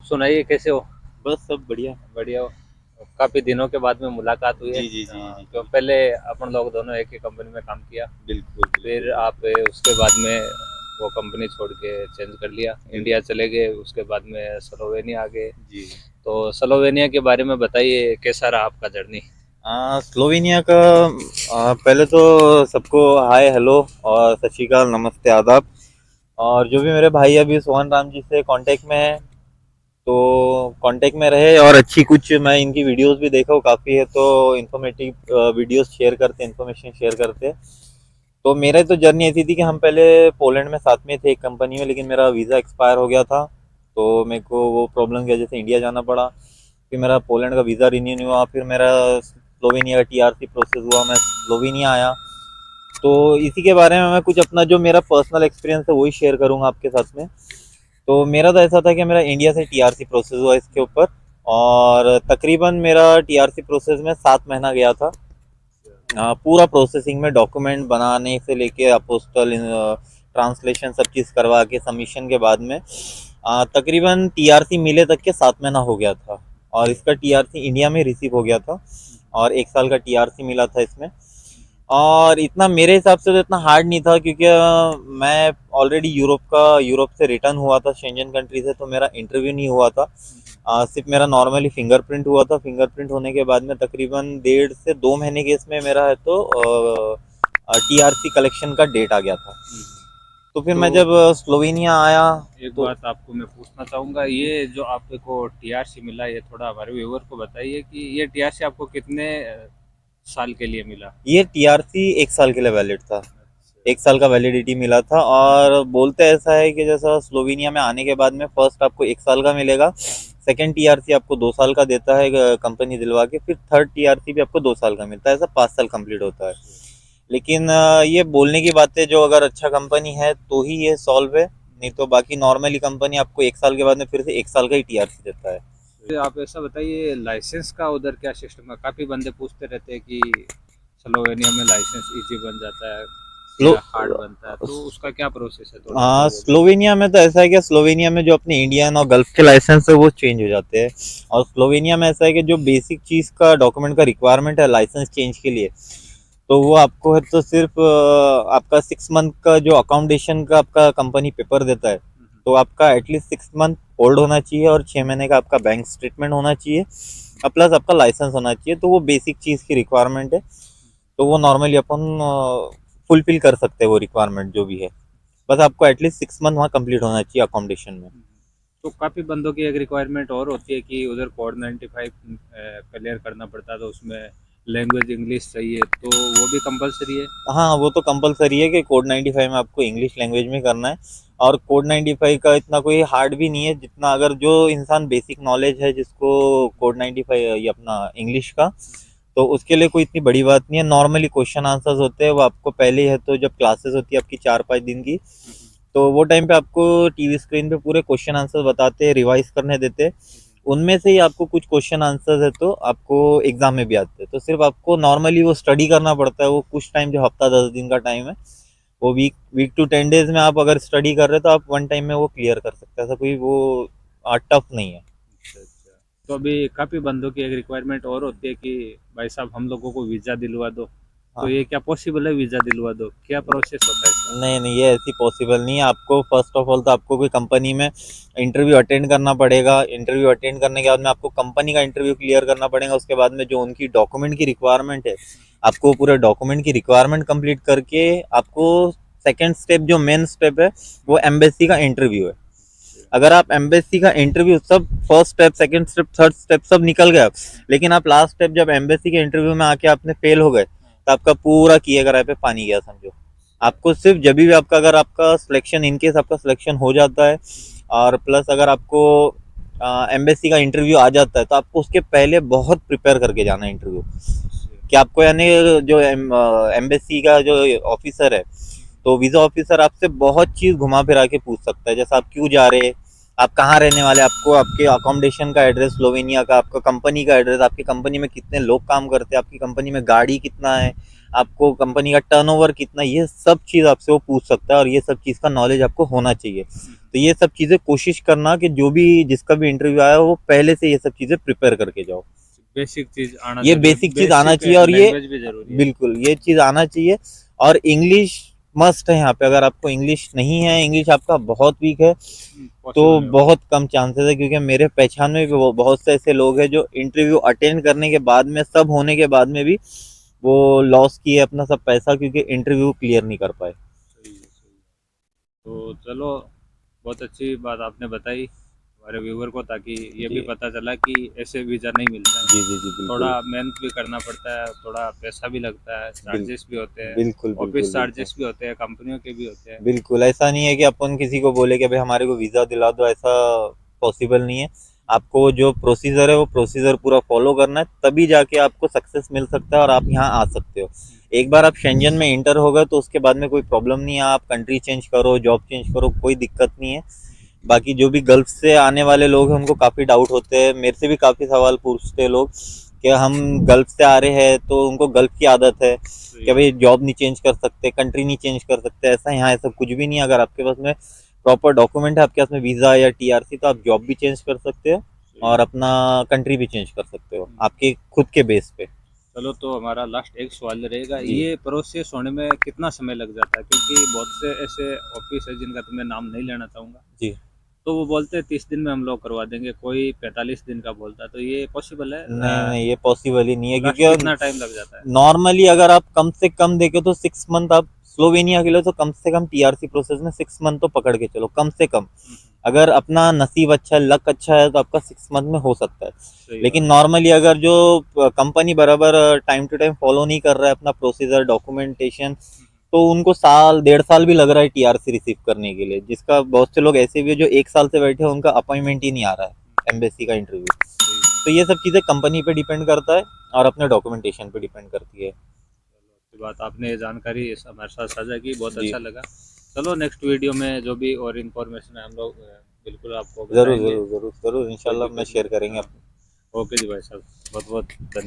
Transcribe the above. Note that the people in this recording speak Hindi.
सुनाइए कैसे हो? बस सब बढ़िया। बढ़िया हो? काफ़ी दिनों के बाद में मुलाकात हुई है। जी, जी, जी, जी, तो बिल्कुल, पहले अपन लोग दोनों एक ही कंपनी में काम किया। बिल्कुल, बिल्कुल, फिर बिल्कुल, आप उसके बाद में वो कंपनी छोड़ के चेंज कर लिया, इंडिया बिल्कुल। चले गए। उसके बाद में स्लोवेनिया आ गए। जी। तो स्लोवेनिया के बारे में बताइए, कैसा रहा आपका जर्नी? स्लोवेनिया का पहले तो सबको हाय, हेलो और सत श्री अकाल, नमस्ते, आदाब। और जो भी मेरे भाई अभी सोहन राम जी से कांटेक्ट में है, तो कांटेक्ट में रहे और अच्छी कुछ मैं इनकी वीडियोस भी देखा हूँ, काफ़ी है तो इन्फॉर्मेटिव वीडियोस शेयर करते, इन्फॉर्मेशन शेयर करते। तो मेरा तो जर्नी ऐसी थी कि हम पहले पोलैंड में साथ में थे एक कंपनी में, लेकिन मेरा वीज़ा एक्सपायर हो गया था। तो मेरे को वो प्रॉब्लम की वजह से इंडिया जाना पड़ा। फिर मेरा पोलैंड का वीज़ा रिन्यू नहीं हुआ, फिर मेरा स्लोवेनिया का टीआरसी प्रोसेस हुआ, मैं स्लोवेनिया आया। तो इसी के बारे में मैं कुछ अपना जो मेरा पर्सनल एक्सपीरियंस है वही शेयर करूंगा आपके साथ में। तो मेरा तो ऐसा था कि मेरा इंडिया से टीआरसी प्रोसेस हुआ इसके ऊपर, और तकरीबन मेरा टीआरसी प्रोसेस में 7 महीना गया था। पूरा प्रोसेसिंग में डॉक्यूमेंट बनाने से लेके अपोस्टल ट्रांसलेशन सब चीज़ करवा के सबमिशन के बाद में तकरीबन टीआरसी मिले तक के 7 महीना हो गया था। और इसका टीआरसी इंडिया में रिसीव हो गया था, और 1 साल का टीआरसी मिला था इसमें। और इतना मेरे हिसाब से तो इतना हार्ड नहीं था, क्योंकि मैं ऑलरेडी यूरोप से रिटर्न हुआ था शेंजन कंट्री से, तो मेरा इंटरव्यू नहीं हुआ था। सिर्फ मेरा नॉर्मली फिंगरप्रिंट हुआ था। फिंगरप्रिंट होने के बाद में तकरीबन 1.5 से 2 महीने के इसमें मेरा है तो टीआरसी कलेक्शन का डेट आ गया था। तो फिर तो मैं जब स्लोवेनिया आया एक तो बात आपको मैं पूछना चाहूँगा, ये जो आपको टीआरसी मिला, ये थोड़ा हमारे व्यूअर को बताइए कि ये टीआरसी आपको कितने साल के लिए मिला? ये टीआरसी 1 साल के लिए वैलिड था। अच्छा। 1 साल का वैलिडिटी मिला था, और बोलते ऐसा है कि जैसा स्लोवेनिया में आने के बाद में फर्स्ट आपको 1 साल का मिलेगा, सेकंड टीआरसी आपको 2 साल का देता है कंपनी दिलवा के, फिर थर्ड टीआरसी भी आपको 2 साल का मिलता है, ऐसा 5 साल कंप्लीट होता है। लेकिन ये बोलने की बात है, जो अगर अच्छा कंपनी है तो ही ये सॉल्व है, नहीं तो बाकी नॉर्मली कंपनी आपको 1 साल के बाद में फिर से 1 साल का ही टीआरसी देता है। फिर आप ऐसा बताइए, लाइसेंस का उधर क्या सिस्टम है? काफ़ी बंदे पूछते रहते हैं कि स्लोवेनिया में लाइसेंस इजी बन जाता है स्लो या हार्ड बनता है, तो उसका क्या प्रोसेस है? थोड़ा तो वो भी। स्लोवेनिया में तो ऐसा है कि स्लोवेनिया में जो अपने इंडियन और गल्फ के लाइसेंस है वो चेंज हो जाते हैं। और स्लोवेनिया में ऐसा है कि जो बेसिक चीज़ का डॉक्यूमेंट का रिक्वायरमेंट है लाइसेंस चेंज के लिए, तो वो आपको है तो सिर्फ आपका 6 मंथ का जो अकाउंटेशन का आपका कंपनी पेपर देता है, तो आपका एटलीस्ट 6 मंथ होल्ड होना चाहिए, और 6 महीने का आपका बैंक स्टेटमेंट होना चाहिए, और प्लस आपका लाइसेंस होना चाहिए। तो वो बेसिक चीज़ की रिक्वायरमेंट है, तो वो नॉर्मली अपन फुलफिल कर सकते हैं वो रिक्वायरमेंट जो भी है। बस आपको एटलीस्ट 6 मंथ वहाँ कंप्लीट होना चाहिए अकोमोडेशन में। तो काफ़ी बंदों की एक रिक्वायरमेंट और होती है कि उधर कोड 95 क्लियर करना पड़ता है, तो उसमें लैंग्वेज इंग्लिश चाहिए, तो वो भी कंपलसरी है? हाँ, वो तो कंपलसरी है कि कोड 95 में आपको इंग्लिश लैंग्वेज में करना है। और कोड 95 का इतना कोई हार्ड भी नहीं है, जितना अगर जो इंसान बेसिक नॉलेज है जिसको कोड 95 ये अपना इंग्लिश का, तो उसके लिए कोई इतनी बड़ी बात नहीं है। नॉर्मली क्वेश्चन आंसर्स होते हैं, वो आपको पहले ही है तो जब क्लासेस होती है आपकी 4-5 दिन की, तो वो टाइम पे आपको टीवी स्क्रीन पे पूरे क्वेश्चन आंसर बताते हैं, रिवाइज करने देते हैं। उनमें से ही आपको कुछ क्वेश्चन आंसर्स है तो आपको एग्जाम में भी आते हैं, तो सिर्फ आपको नॉर्मली वो स्टडी करना पड़ता है। वो कुछ टाइम, जो हफ्ता 10 दिन का टाइम है, वो वीक वीक टू 10 डेज में आप अगर स्टडी कर रहे हो तो आप वन टाइम में वो क्लियर कर सकते हैं। ऐसा कोई वो टफ नहीं है। अच्छा, अच्छा। तो अभी काफ़ी बंदों की एक रिक्वायरमेंट और होती है कि भाई साहब हम लोगों को वीज़ा दिलवा दो। तो हाँ, ये क्या पॉसिबल है, वीज़ा दिलवा दो? क्या प्रोसेस होता है इसका? नहीं नहीं, ये ऐसी पॉसिबल नहीं है। आपको फर्स्ट ऑफ ऑल तो आपको कोई कंपनी में इंटरव्यू अटेंड करना पड़ेगा। इंटरव्यू अटेंड करने के बाद में आपको कंपनी का इंटरव्यू क्लियर करना पड़ेगा। उसके बाद में जो उनकी डॉक्यूमेंट की रिक्वायरमेंट है, आपको पूरे डॉक्यूमेंट की रिक्वायरमेंट कंप्लीट करके आपको सेकेंड स्टेप, जो मेन स्टेप है, वो एम्बेसी का इंटरव्यू है। अगर आप एम्बेसी का इंटरव्यू सब first step, second step, third step सब निकल गए, लेकिन आप लास्ट स्टेप जब एम्बेसी के इंटरव्यू में आके आपने फेल हो गए, तो आपका पूरा किए कराए पे पानी गया समझो। आपको सिर्फ जब भी आपका, अगर आपका सिलेक्शन, इनकेस आपका सिलेक्शन हो जाता है, और प्लस अगर आपको एम्बेसी का इंटरव्यू आ जाता है, तो आपको उसके पहले बहुत प्रिपेयर करके जाना है इंटरव्यू। कि आपको यानी जो एम्बेसी का जो ऑफिसर है, तो वीज़ा ऑफिसर आपसे बहुत चीज़ घुमा फिरा के पूछ सकता है, जैसे आप क्यों जा रहे हैं, आप कहाँ रहने वाले, आपको आपके अकोमोडेशन का एड्रेस स्लोवेनिया का, आपका कंपनी का एड्रेस, आपकी कंपनी में कितने लोग काम करते हैं, आपकी कंपनी में गाड़ी कितना है, आपको कंपनी का टर्नओवर कितना, ये सब चीज़ आपसे वो पूछ सकता है और ये सब चीज़ का नॉलेज आपको होना चाहिए। तो ये सब चीज़ें कोशिश करना कि जो भी जिसका भी इंटरव्यू आया वो पहले से ये सब चीज़ें प्रिपेयर करके जाओ। बेसिक चीज आना ये जरूरी, बेसिक चीज़ आना चाहिए और ये लैंग्वेज भी जरूरी है। बिल्कुल ये चीज़ आना चाहिए। और इंग्लिश मस्ट है यहाँ पे। अगर आपको इंग्लिश नहीं है, इंग्लिश आपका बहुत वीक है, तो पॉसिबल नहीं बहुत कम चांसेस है, क्योंकि मेरे पहचान में भी बहुत से ऐसे लोग हैं जो इंटरव्यू अटेंड करने के बाद में, सब होने के बाद में भी वो लॉस किए अपना सब पैसा, क्योंकि इंटरव्यू क्लियर नहीं कर पाए। सही है, सही है। तो चलो, बहुत अच्छी बात आपने बताई हमारे व्यूवर को, ताकि ये भी जी पता चला कि ऐसे वीज़ा नहीं मिलता है। जी जी जी बिल्कुल थोड़ा मेहनत भी करना पड़ता है, थोड़ा पैसा भी लगता है, चार्जेस भी होते हैं, बिल्कुल बिल्कुल ऑफिस बिल्कुल चार्जेस भी होते हैं, कंपनियों के भी होते हैं। बिल्कुल ऐसा नहीं है कि अपन किसी को बोले कि भाई हमारे को वीज़ा दिला दो, ऐसा पॉसिबल नहीं है। आपको जो प्रोसीजर है वो प्रोसीजर पूरा फॉलो करना है, तभी जाके आपको सक्सेस मिल सकता है और आप यहाँ आ सकते हो। एक बार आप शेंजन में इंटर हो गए तो उसके बाद में कोई प्रॉब्लम नहीं है, आप कंट्री चेंज करो, जॉब चेंज करो, कोई दिक्कत नहीं है। बाकी जो भी गल्फ से आने वाले लोग हैं उनको काफ़ी डाउट होते हैं, मेरे से भी काफ़ी सवाल पूछते हैं लोग कि हम गल्फ से आ रहे हैं, तो उनको गल्फ की आदत है कि भाई जॉब नहीं चेंज कर सकते, कंट्री नहीं चेंज कर सकते। ऐसा यहाँ ऐसा कुछ भी नहीं है। अगर आपके पास में प्रॉपर डॉक्यूमेंट है, आपके पास में वीज़ा या टीआरसी, तो आप जॉब भी चेंज कर सकते हो और अपना कंट्री भी चेंज कर सकते हो आपके खुद के बेस पे। चलो, तो हमारा लास्ट एक सवाल रहेगा, जी ये प्रोसेस होने में कितना समय लग जाता है? क्योंकि बहुत से ऐसे ऑफिस है जिनका तो मैं नाम नहीं लेना चाहूँगा, जी तो वो बोलते हैं 30 दिन में हम लोग करवा देंगे, कोई 45 दिन का बोलता है, तो ये पॉसिबल है? नहीं नहीं, ये पॉसिबल ही नहीं है, लास्ट क्योंकि कितना टाइम लग जाता है? नॉर्मली अगर आप कम से कम देखे तो 6 मंथ, आप स्लोवेनिया के लिए तो कम से कम टीआरसी प्रोसेस में 6 मंथ तो पकड़ के चलो, कम से कम। अगर अपना नसीब अच्छा है, लक अच्छा है, तो आपका 6 मंथ में हो सकता है। सही लेकिन बात नॉर्मली अगर जो कंपनी बराबर टाइम टू टाइम फॉलो नहीं कर रहा है अपना प्रोसीजर डॉक्यूमेंटेशन, है। तो उनको साल 1.5 साल भी लग रहा है टीआरसी रिसीव करने के लिए, जिसका बहुत से लोग ऐसे भी है जो 1 साल से बैठे हैं, उनका अपॉइंटमेंट ही नहीं आ रहा है एम्बेसी का इंटरव्यू। सही है। तो ये सब चीज़ें कंपनी पे डिपेंड करता है और अपने डॉक्यूमेंटेशन पे डिपेंड करती है। चलो, अच्छी बात, आपने ये जानकारी हमारे साथ साझा की, बहुत जी अच्छा लगा। चलो, नेक्स्ट वीडियो में जो भी और इन्फॉर्मेशन है हम लोग बिल्कुल आपको ज़रूर बताएंगे। ज़रूर ज़रूर ज़रूर कोई इंशाल्लाह दिक्कत मैं नहीं शेयर है। करेंगे। हाँ, ओके जी भाई साहब, बहुत बहुत धन्यवाद।